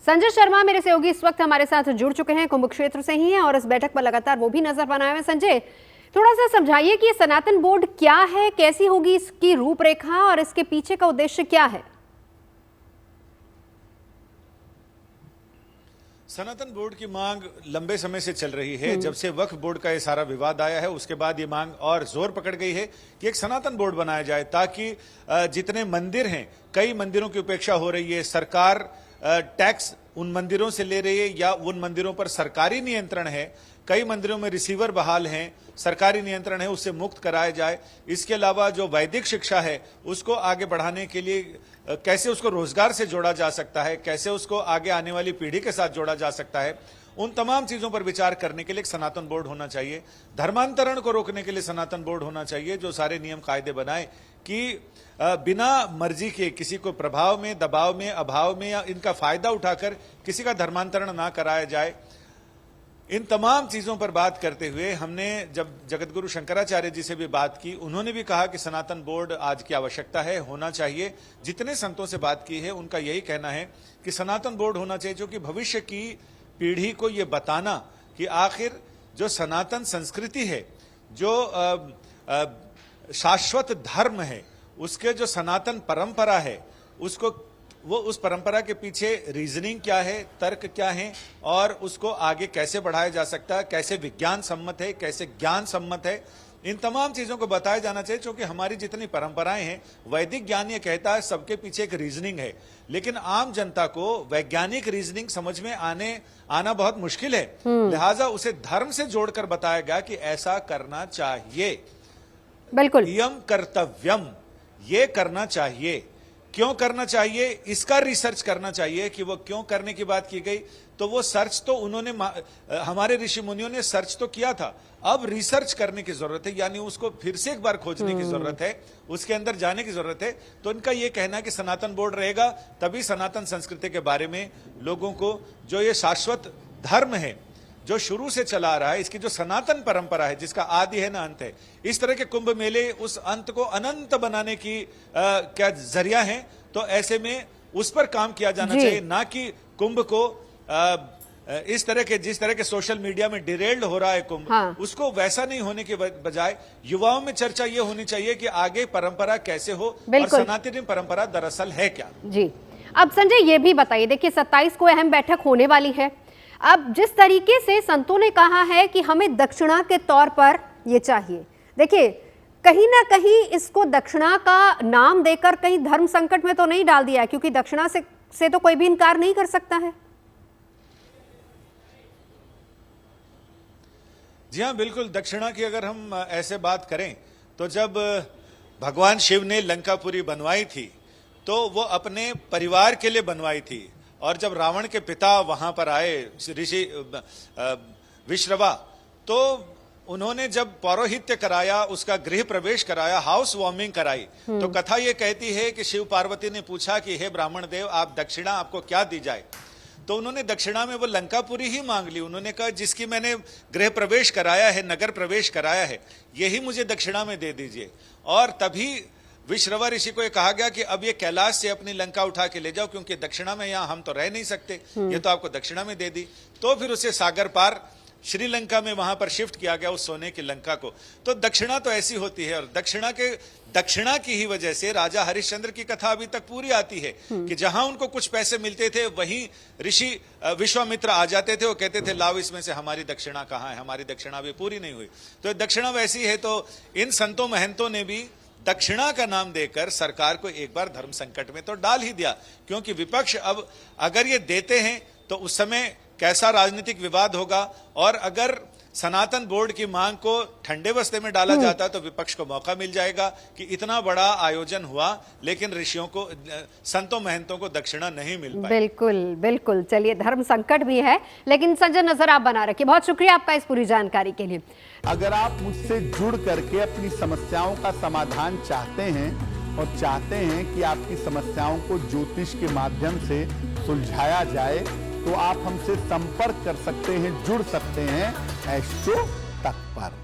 संजय शर्मा मेरे सहयोगी इस वक्त हमारे साथ जुड़ चुके हैं, कुंभ क्षेत्र से ही हैं और इस बैठक पर लगातार वो भी नजर बनाए हुए। संजय, थोड़ा सा समझाइए कि सनातन बोर्ड क्या है, कैसी होगी इसकी रूपरेखा और इसके पीछे का उद्देश्य क्या है? सनातन बोर्ड की मांग लंबे समय से चल रही है। जब से वक्फ बोर्ड का ये सारा विवाद आया है उसके बाद ये मांग और जोर पकड़ गई है कि एक सनातन बोर्ड बनाया जाए ताकि जितने मंदिर हैं, कई मंदिरों की उपेक्षा हो रही है, सरकार टैक्स उन मंदिरों से ले रही है या उन मंदिरों पर सरकारी नियंत्रण है, कई मंदिरों में रिसीवर बहाल हैं, सरकारी नियंत्रण है, उससे मुक्त कराया जाए। इसके अलावा जो वैदिक शिक्षा है उसको आगे बढ़ाने के लिए कैसे उसको रोजगार से जोड़ा जा सकता है, कैसे उसको आगे आने वाली पीढ़ी के साथ जोड़ा जा सकता है, उन तमाम चीजों पर विचार करने के लिए एक सनातन बोर्ड होना चाहिए। धर्मांतरण को रोकने के लिए सनातन बोर्ड होना चाहिए जो सारे नियम कायदे बनाए कि बिना मर्जी के किसी को प्रभाव में, दबाव में, अभाव में या इनका फायदा उठाकर किसी का धर्मांतरण ना कराया जाए। इन तमाम चीजों पर बात करते हुए हमने जब जगतगुरु शंकराचार्य जी से भी बात की, उन्होंने भी कहा कि सनातन बोर्ड आज की आवश्यकता है, होना चाहिए। जितने संतों से बात की है उनका यही कहना है कि सनातन बोर्ड होना चाहिए जो कि भविष्य की पीढ़ी को यह बताना कि आखिर जो सनातन संस्कृति है, जो शाश्वत धर्म है, उसके जो सनातन परंपरा है, उसको वो उस परंपरा के पीछे रीजनिंग क्या है, तर्क क्या है और उसको आगे कैसे बढ़ाया जा सकता है, कैसे विज्ञान सम्मत है, कैसे ज्ञान सम्मत है, इन तमाम चीजों को बताया जाना चाहिए। क्योंकि हमारी जितनी परंपराएं हैं, वैदिक ज्ञान ये कहता है सबके पीछे एक रीजनिंग है, लेकिन आम जनता को वैज्ञानिक रीजनिंग समझ में आना बहुत मुश्किल है। लिहाजा उसे धर्म से जोड़कर बताया गया कि ऐसा करना चाहिए, बिल्कुल यम कर्तव्यम, ये करना चाहिए। क्यों करना चाहिए, इसका रिसर्च करना चाहिए कि वो क्यों करने की बात की गई। तो वो सर्च तो उन्होंने, हमारे ऋषि मुनियों ने सर्च तो किया था, अब रिसर्च करने की जरूरत है, यानी उसको फिर से एक बार खोजने की जरूरत है, उसके अंदर जाने की जरूरत है। तो इनका ये कहना है कि सनातन बोर्ड रहेगा तभी सनातन संस्कृति के बारे में लोगों को, जो ये शाश्वत धर्म है जो शुरू से चला आ रहा है, इसकी जो सनातन परंपरा है जिसका आदि है ना अंत है, इस तरह के कुंभ मेले उस अंत को अनंत बनाने की क्या जरिया है। तो ऐसे में उस पर काम किया जाना चाहिए, ना कि कुंभ को इस तरह के, जिस तरह के सोशल मीडिया में डिरेल्ड हो रहा है कुंभ, हाँ। उसको वैसा नहीं होने के बजाय युवाओं में चर्चा ये होनी चाहिए कि आगे परंपरा कैसे हो और सनातनी परंपरा दरअसल है क्या। जी, अब संजय ये भी बताइए, देखिए 27 को अहम बैठक होने वाली है। अब जिस तरीके से संतों ने कहा है कि हमें दक्षिणा के तौर पर ये चाहिए, देखिए कहीं ना कहीं इसको दक्षिणा का नाम देकर कहीं धर्म संकट में तो नहीं डाल दिया है, क्योंकि दक्षिणा से तो कोई भी इनकार नहीं कर सकता है। जी हाँ, बिल्कुल। दक्षिणा की अगर हम ऐसे बात करें तो जब भगवान शिव ने लंकापुरी बनवाई थी तो वो अपने परिवार के लिए बनवाई थी, और जब रावण के पिता वहां पर आए, ऋषि विश्रवा, तो उन्होंने जब पौरोहित्य कराया, उसका गृह प्रवेश कराया, हाउस वार्मिंग कराई, तो कथा ये कहती है कि शिव पार्वती ने पूछा कि हे ब्राह्मण देव, आप दक्षिणा आपको क्या दी जाए। तो उन्होंने दक्षिणा में वो लंकापुरी ही मांग ली। उन्होंने कहा जिसकी मैंने गृह प्रवेश कराया है, नगर प्रवेश कराया है, यही मुझे दक्षिणा में दे दीजिए। और तभी विश्रवा ऋषि को यह कहा गया कि अब ये कैलाश से अपनी लंका उठा के ले जाओ, क्योंकि दक्षिणा में यहां हम तो रह नहीं सकते, ये तो आपको दक्षिणा में दे दी। तो फिर उसे सागर पार श्रीलंका में वहां पर शिफ्ट किया गया, उस सोने की लंका को। तो दक्षिणा तो ऐसी होती है, और दक्षिणा की ही वजह से राजा हरिश्चंद्र की कथा अभी तक पूरी आती है कि जहां उनको कुछ पैसे मिलते थे वहीं ऋषि विश्वामित्र आ जाते थे, वो कहते थे लाओ इसमें से हमारी दक्षिणा कहां है, हमारी दक्षिणा अभी पूरी नहीं हुई। तो दक्षिणा वैसी है। तो इन संतों महंतों ने भी दक्षिणा का नाम देकर सरकार को एक बार धर्म संकट में तो डाल ही दिया, क्योंकि विपक्ष अब अगर ये देते हैं तो उस समय कैसा राजनीतिक विवाद होगा, और अगर सनातन बोर्ड की मांग को ठंडे बस्ते में डाला जाता तो विपक्ष को मौका मिल जाएगा कि इतना बड़ा आयोजन हुआ लेकिन ऋषियों को, संतों महंतों को दक्षिणा नहीं मिल पाई। बिल्कुल बिल्कुल। चलिए, धर्म संकट भी है, लेकिन संजय नजर आप बना रखिए। बहुत शुक्रिया आपका इस पूरी जानकारी के लिए। अगर आप मुझसे जुड़ करके अपनी समस्याओं का समाधान चाहते हैं और चाहते हैं कि आपकी समस्याओं को ज्योतिष के माध्यम से सुलझाया जाए, तो आप हमसे संपर्क कर सकते हैं, जुड़ सकते हैं एस्ट्रो तक पर।